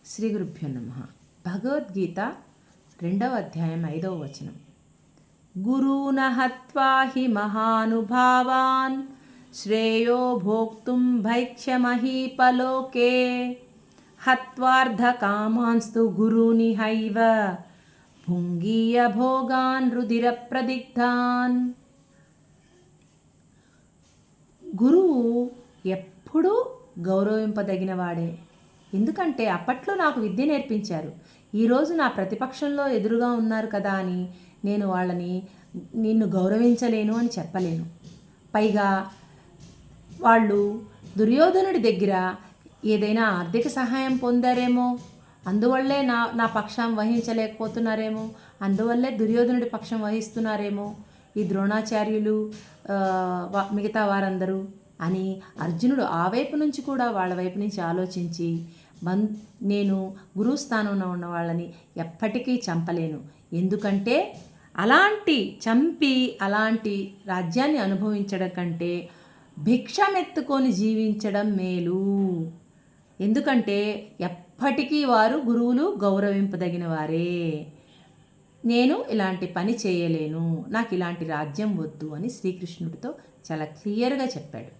శ్రీ గురుభ్యో నమః. భగవద్గీత 2వ అధ్యాయం 5వ వచనం. గురూణ హత్వా హి మహానుభావాన్ శ్రేయో భోక్తుం భైక్ష్యమహీపలోకే హత్వార్థకామాంస్తు గురూనిహైవ భుంగీయ భోగాన్ రుధిర ప్రదిగ్ధాన్. గురువు ఎప్పుడూ గౌరవింపదగినవాడే. ఎందుకంటే అప్పట్లో నాకు విద్య నేర్పించారు. ఈరోజు నా ప్రతిపక్షంలో ఎదురుగా ఉన్నారు కదా అని నేను వాళ్ళని నిన్ను గౌరవించలేను అని చెప్పలేను. పైగా వాళ్ళు దుర్యోధనుడి దగ్గర ఏదైనా ఆర్థిక సహాయం పొందారేమో, అందువల్లే నా పక్షం వహించలేకపోతున్నారేమో, అందువల్లే దుర్యోధనుడి పక్షం వహిస్తున్నారేమో ఈ ద్రోణాచార్యులు మిగతా వారందరూ అని అర్జునుడు ఆ వైపు నుంచి కూడా వాళ్ళ వైపు నుంచి ఆలోచించి నేను గురుస్థానంలో ఉన్న వాళ్ళని ఎప్పటికీ చంపలేను. ఎందుకంటే అలాంటి రాజ్యాన్ని అనుభవించడం కంటే భిక్షమెత్తుకొని జీవించడం మేలు. ఎందుకంటే ఎప్పటికీ వారు గురువులు గౌరవింపదగిన వారే. నేను ఇలాంటి పని చేయలేను, నాకు ఇలాంటి రాజ్యం వద్దు అని శ్రీకృష్ణుడితో చాలా క్లియర్గా చెప్పాడు.